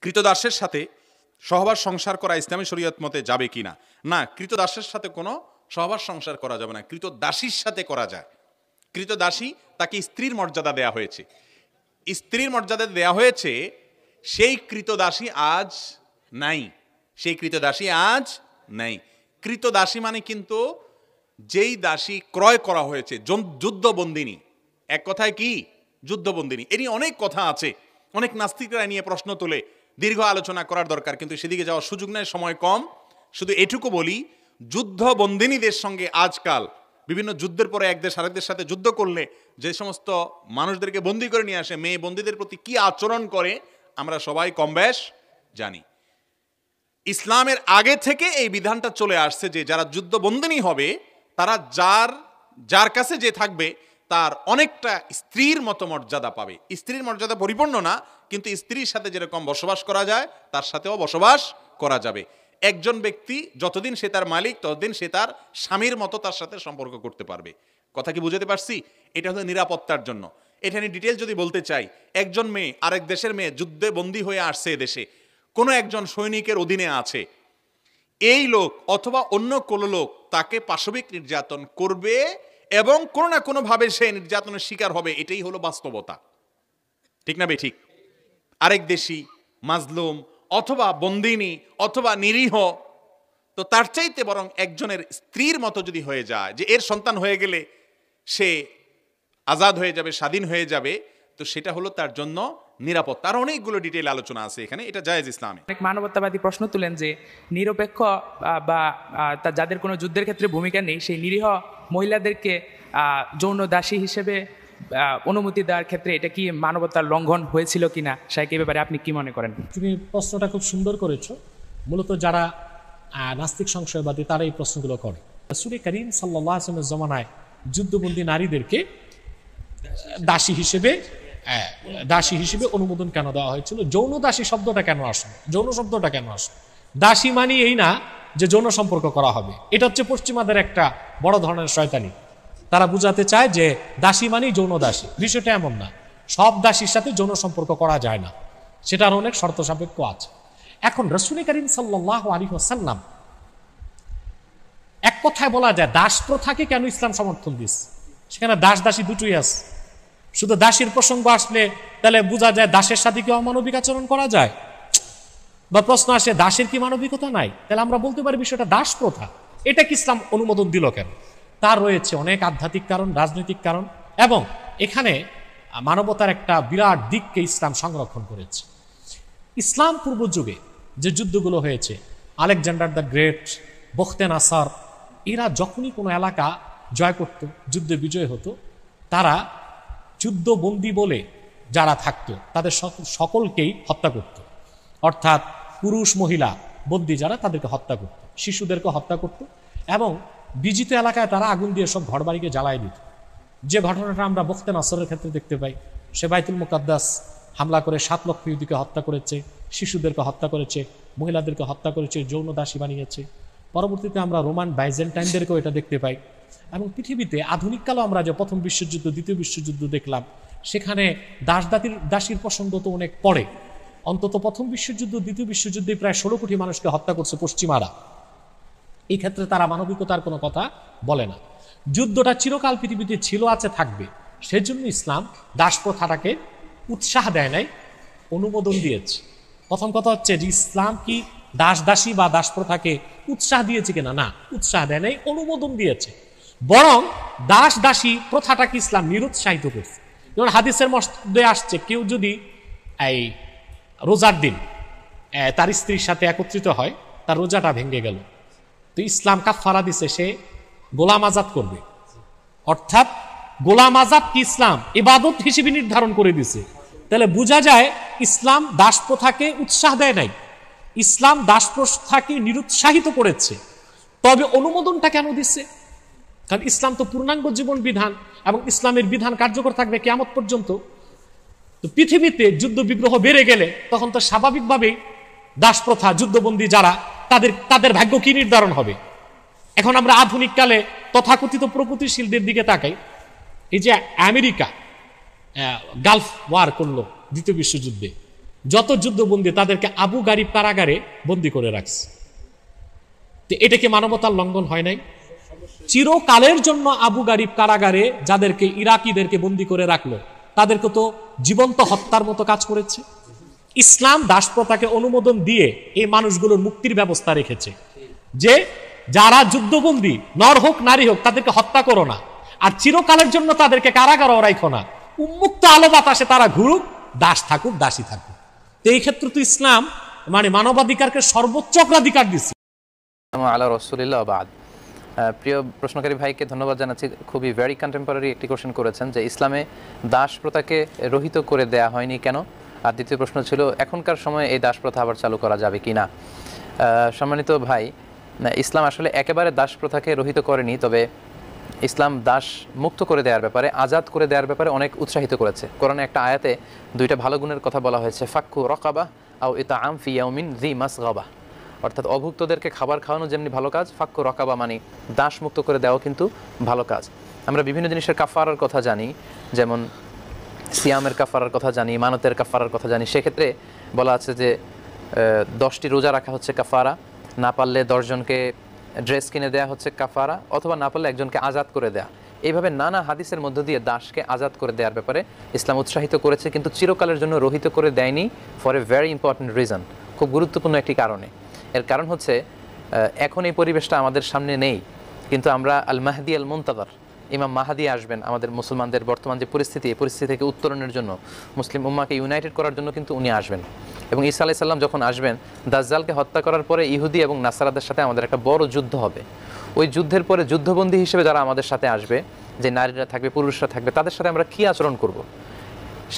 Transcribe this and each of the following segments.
কৃতদাসের সাথে সহবাস সংসার করা ইসলামী শরীয়ত মতে যাবে কিনা? না, কৃতদাসের সাথে কোনো সহবাস সংসার করা যাবে না, কৃতদাসীর সাথে করা যায়। কৃতদাসী তাকে স্ত্রীর মর্যাদা দেয়া হয়েছে, স্ত্রীর মর্যাদা দেয়া হয়েছে। সেই কৃতদাসী আজ নাই, সেই কৃতদাসী আজ নাই। কৃতদাসী মানে কিন্তু যেই দাসী ক্রয় করা হয়েছে, যুদ্ধবন্দিনী, এক কথায় কি যুদ্ধবন্দিনী। এরই অনেক কথা আছে, অনেক নাস্তিকরা নিয়ে প্রশ্ন তোলে, দীর্ঘ আলোচনা করার দরকার, কিন্তু সেদিকে যাওয়ার সুযোগ নেই, সময় কম। শুধু এটুকু বলি, যুদ্ধবন্দিনীদের সঙ্গে আজকাল বিভিন্ন যুদ্ধের পরে এক দেশ আরেক দেশের সাথে যুদ্ধ করলে যে সমস্ত মানুষদেরকে বন্দি করে নিয়ে আসে, মেয়ে বন্দীদের প্রতি কি আচরণ করে আমরা সবাই কম বেশ জানি। ইসলামের আগে থেকে এই বিধানটা চলে আসছে যে যারা যুদ্ধবন্দিনী হবে তারা যার কাছে যে থাকবে তার অনেকটা স্ত্রীর মতো মর্যাদা পাবে। স্ত্রীর মর্যাদা পরিপূর্ণ না, কিন্তু স্ত্রীর সাথে যেরকম বসবাস করা যায় তার সাথেও বসবাস করা যাবে। একজন ব্যক্তি যতদিন সে তার মালিক ততদিন সে তার স্বামীর মতো তার সাথে সম্পর্ক করতে পারবে। কথা কি বুঝতে পারছি? এটা হলো নিরাপত্তার জন্য। এটা নিয়ে ডিটেল যদি বলতে চাই, একজন মেয়ে আরেক দেশের মেয়ে যুদ্ধে বন্দী হয়ে আসছে দেশে, কোনো একজন সৈনিকের অধীনে আছে, এই লোক অথবা অন্য কোনো লোক তাকে পাশবিক নির্যাতন করবে এবং কোনো না কোনোভাবে সে নির্যাতনের শিকার হবে। এটাই হলো বাস্তবতা, ঠিক না বেঠিক? আরেক দেশি মাজলুম অথবা বন্দিনী অথবা নিরীহ, তো তার চাইতে বরং একজনের স্ত্রীর মতো যদি হয়ে যায়, যে এর সন্তান হয়ে গেলে সে আজাদ হয়ে যাবে, স্বাধীন হয়ে যাবে, তো সেটা হলো তার জন্য নিরাপত্তা। আর অনেকগুলো ডিটেইল আলোচনা আছে এখানে, এটা জায়েজ ইসলামে। অনেক মানবতাবাদী প্রশ্ন তুলেন যে নিরপেক্ষ বা যাদের কোনো যুদ্ধের ক্ষেত্রে ভূমিকা নেই সেই নিরীহ মহিলাদেরকে যৌন দাসী হিসেবে অনুমতি দেওয়ার ক্ষেত্রে এটা কি মানবতার লঙ্ঘন হয়েছিল কিনা, শাইখ, এই ব্যাপারে আপনি কি মনে করেন? তুমি প্রশ্নটা খুব সুন্দর করেছো। মূলত যারা নাস্তিক সংশয়বাদী তারা এই প্রশ্নগুলো করে। রাসূল করিম সাল্লাল্লাহু আলাইহি ওয়াসাল্লামের জমানায় যুদ্ধবন্দী নারীদেরকে দাসী হিসেবে অনুমোদন কেন দেওয়া হয়েছিল? যৌন দাসী শব্দটা কেন আসলো, যৌন শব্দটা কেন আসলো? দাসী মানে এই না যে যৌন সম্পর্ক করা হবে। এটা হচ্ছে পশ্চিমাদের একটা বড় ধরনের শয়তানি। তারা বুঝাতে চায় যে দাসী মানেই যৌন দাসী। বিষয়টা এমন না, সব দাসীর সাথে যৌন সম্পর্ক করা যায় না, সেটার অনেক শর্ত সাপেক্ষ আছে। এখন রাসূল করিম সাল্লাল্লাহু আলাইহি ওয়াসাল্লাম, এক কথায় বলা যায় দাস প্রথাকে কেন ইসলাম সমর্থন দিচ্ছে? সেখানে দাস দাসী দুটোই আছে। শুধু দাসীর প্রসঙ্গ আসলে তাহলে বোঝা যায় দাসের সাথে কি অমানবিক আচরণ করা যায়? বা প্রশ্ন আসে দাসের কি মানবিকতা নাই? তাহলে আমরা বলতে পারি বিষয়টা দাস প্রথা, এটা কি ইসলাম অনুমোদন দিল কেন? তার রয়েছে অনেক আধ্যাত্মিক কারণ, রাজনৈতিক কারণ, এবং এখানে মানবতার একটা বিরাট দিককে ইসলাম সংরক্ষণ করেছে। ইসলাম পূর্ব যুগে যে যুদ্ধগুলো হয়েছে, আলেকজান্ডার দ্য গ্রেট, বখতে নাসার, এরা যখনই কোনো এলাকা জয় করত, যুদ্ধে বিজয় হতো, তারা যুদ্ধবন্দী বলে যারা থাকতো তাদের সকলকেই হত্যা করত। অর্থাৎ পুরুষ মহিলা বন্দী যারা, তাদেরকে হত্যা করত, শিশুদেরকে হত্যা করত, এবং বিজিত এলাকায় তারা আগুন দিয়ে সব ঘরবাড়িকে জ্বালায় দিত। যে ঘটনাটা আমরা বখতে নাসরের ক্ষেত্রে দেখতে পাই, সে বাইতুল মুকাদ্দাস হামলা করে 7 লক্ষ ইহুদিকে হত্যা করেছে, শিশুদেরকে হত্যা করেছে, মহিলাদেরকে হত্যা করেছে, যৌন দাসী বানিয়েছে। পরবর্তীতে আমরা রোমান বাইজেন্টাইনদেরকেও এটা দেখতে পাই। এবং পৃথিবীতে আধুনিককালেও আমরা যে প্রথম বিশ্বযুদ্ধ, দ্বিতীয় বিশ্বযুদ্ধ দেখলাম, সেখানে দাসীর প্রসঙ্গ তো অনেক পরে। অন্তত প্রথম বিশ্বযুদ্ধ, দ্বিতীয় বিশ্বযুদ্ধে প্রায় 16 কোটি মানুষকে হত্যা করছে পশ্চিমারা। এই ক্ষেত্রে তারা মানবিকতার কোনো কথা বলে না। যুদ্ধটা চিরকাল পৃথিবীতে ছিল, আছে, থাকবে। সেজন্য ইসলাম দাস প্রথাটাকে উৎসাহ দেয় নাই, অনুমোদন দিয়েছে। প্রথম কথা হচ্ছে যে ইসলাম কি দাস দাসী বা দাস প্রথাকে উৎসাহ দিয়েছে কিনা? না, উৎসাহ দেয় নাই, অনুমোদন দিয়েছে। বরং দাস দাসী প্রথাটাকে ইসলাম নিরুৎসাহিত করছে। যেমন হাদিসের মধ্যে আসছে, কেউ যদি এই রোজার দিন তার স্ত্রীর সাথে একত্রিত হয়, তার রোজাটা ভেঙে গেল, তো ইসলাম কাফারা দিছে, সে গোলাম আজাদ করবে। অর্থাৎ গোলাম আজাদ কি ইসলাম ইবাদত হিসেবে নির্ধারণ করে দিছে। তাহলে বোঝা যায় ইসলাম দাস প্রথাকে উৎসাহ দেয় নাই, ইসলাম দাস প্রথাকে নিরুৎসাহিত করেছে। তবে অনুমোদনটা কেন দিচ্ছে? কারণ ইসলাম তো পূর্ণাঙ্গ জীবন বিধান, এবং ইসলামের বিধান কার্যকর থাকবে কিয়ামত পর্যন্ত। তো পৃথিবীতে যুদ্ধ বিগ্রহ বেড়ে গেলে তখন তো স্বাভাবিকভাবেই দাস প্রথা, যুদ্ধবন্দী যারা, তাদের ভাগ্য কি নির্ধারণ হবে? এখন আমরা আধুনিক কালে তথাকথিত প্রগতিশীলদের দিকে তাকাই। এই যে আমেরিকা গালফ ওয়ার করলো দ্বিতীয় বিশ্বযুদ্ধে, যত যুদ্ধবন্দী তাদেরকে আবু গারিব কারাগারে বন্দী করে রাখছে। তো এটা কি মানবতার লঙ্ঘন হয় নাই? চিরকালের জন্য আবু গারিব কারাগারে যাদেরকে ইরাকিদেরকে বন্দী করে রাখলো তাদেরকে তো জীবন্ত হত্যার মতো কাজ করেছে। ইসলাম দাসপ্রথাকে অনুমোদন দিয়ে এই মানুষগুলোর মুক্তির ব্যবস্থা রেখেছে যে যারা যুদ্ধবন্দী নর হোক নারী হোক তাদেরকে হত্যা করো না, আর চিরকালের জন্য তাদেরকে কারাগারে রাখো না, উন্মুক্ত আলো বাতাসে তারা ঘুরুক, দাস থাকুক, দাসী থাকুক। তো এই ক্ষেত্রে তো ইসলাম মানে মানবাধিকারকে সর্বোচ্চ অগ্রাধিকার দিচ্ছে। আলা রাসূলিল্লাহ বাদ। প্রিয় প্রশ্নকারী ভাইকে ধন্যবাদ জানাচ্ছি, খুবই ভেরি কন্টেম্পোরারি একটি কোশ্চেন করেছেন যে ইসলামে দাস প্রথাকে রহিত করে দেয়া হয়নি কেন, আর দ্বিতীয় প্রশ্ন ছিল এখনকার সময়ে এই দাস প্রথা আবার চালু করা যাবে কি না। সম্মানিত ভাই, ইসলাম আসলে একেবারে দাস প্রথাকে রহিত করেনি, তবে ইসলাম দাস মুক্ত করে দেওয়ার ব্যাপারে, আজাদ করে দেওয়ার ব্যাপারে অনেক উৎসাহিত করেছে। কোরআনে একটা আয়াতে দুইটা ভালো গুণের কথা বলা হয়েছে, ফাক্কু রকাবা আও ইতআম ফি ইয়াউমিন যি মাসগাবা, অর্থাৎ অভুক্তদেরকে খাবার খাওয়ানো যেমনি ভালো কাজ, ফাক্কু রকাবা মানে দাস মুক্ত করে দেওয়া কিন্তু ভালো কাজ। আমরা বিভিন্ন জিনিসের কাফারার কথা জানি, যেমন সিয়ামের কাফারার কথা জানি, মানতের কাফারার কথা জানি। সেক্ষেত্রে বলা আছে যে 10টি রোজা রাখা হচ্ছে কাফারা, না পারলে 10 জনকে ড্রেস কিনে দেওয়া হচ্ছে কাফারা, অথবা না পারলে একজনকে আজাদ করে দেয়া। এইভাবে নানা হাদিসের মধ্য দিয়ে দাসকে আজাদ করে দেওয়ার ব্যাপারে ইসলাম উৎসাহিত করেছে, কিন্তু চিরকালের জন্য রহিত করে দেয়নি, for a very important reason, খুব গুরুত্বপূর্ণ একটি কারণে। এর কারণ হচ্ছে এখন এই পরিবেশটা আমাদের সামনে নেই, কিন্তু আমরা আল মাহদি আল মুনতাজার, ইমাম মাহাদি আসবেন আমাদের মুসলমানদের বর্তমান যে পরিস্থিতি, এই পরিস্থিতি থেকে উত্তরণের জন্য, মুসলিম উম্মাকে ইউনাইটেড করার জন্য কিন্তু উনি আসবেন। এবং ঈসা আলাইহিস সালাম যখন আসবেন, দাজ্জালকে হত্যা করার পরে ইহুদি এবং নাসারাদের সাথে আমাদের একটা বড় যুদ্ধ হবে। ওই যুদ্ধের পরে যুদ্ধবন্দী হিসেবে যারা আমাদের সাথে আসবে, যে নারীরা থাকবে, পুরুষরা থাকবে, তাদের সাথে আমরা কী আচরণ করব,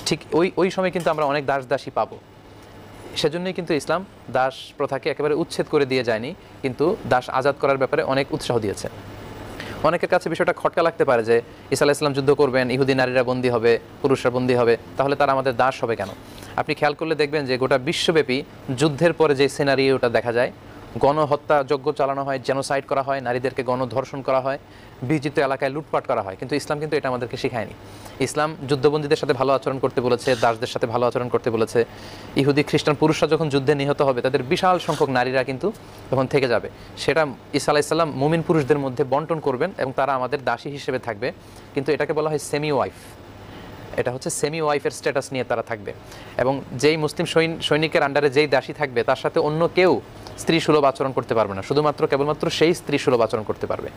ঠিক ওই সময় কিন্তু আমরা অনেক দাস দাসী পাবো। সেজন্যই কিন্তু ইসলাম দাস প্রথাকে একেবারে উচ্ছেদ করে দিয়ে যায়নি, কিন্তু দাস আজাদ করার ব্যাপারে অনেক উৎসাহ দিয়েছে। অনেকের কাছে বিষয়টা খটকা লাগতে পারে যে ঈসা আলাইহিস সালাম যুদ্ধ করবেন, ইহুদি নারীরা বন্দী হবে, পুরুষরা বন্দী হবে, তাহলে তারা আমাদের দাস হবে কেন? আপনি খেয়াল করলে দেখবেন যে গোটা বিশ্বব্যাপী যুদ্ধের পরে যে সিনারিওটা দেখা যায়, গণহত্যা যজ্ঞ চালানো হয়, জেনোসাইড করা হয়, নারীদেরকে গণধর্ষণ করা হয়, বিজিত এলাকায় লুটপাট করা হয়, কিন্তু ইসলাম কিন্তু এটা আমাদেরকে শেখায়নি। ইসলাম যুদ্ধবন্দীদের সাথে ভালো আচরণ করতে বলেছে, দাসদের সাথে ভালো আচরণ করতে বলেছে। ইহুদি খ্রিস্টান পুরুষরা যখন যুদ্ধে নিহত হবে, তাদের বিশাল সংখ্যক নারীরা কিন্তু তখন থেকে যাবে। সেটা ঈসা আলাইহিস সালাম মুমিন পুরুষদের মধ্যে বন্টন করবেন এবং তারা আমাদের দাসী হিসেবে থাকবে, কিন্তু এটাকে বলা হয় সেমি ওয়াইফ। এটা হচ্ছে সেমি ওয়াইফের স্ট্যাটাস নিয়ে তারা থাকবে, এবং যেই মুসলিম সৈনিকের আন্ডারে যেই দাসী থাকবে তার সাথে অন্য কেউ স্ত্রী সুলভ আচরণ করতে পারবে না, শুধুমাত্র কেবলমাত্র সেই স্ত্রী সুলভ আচরণ করতে পারবে।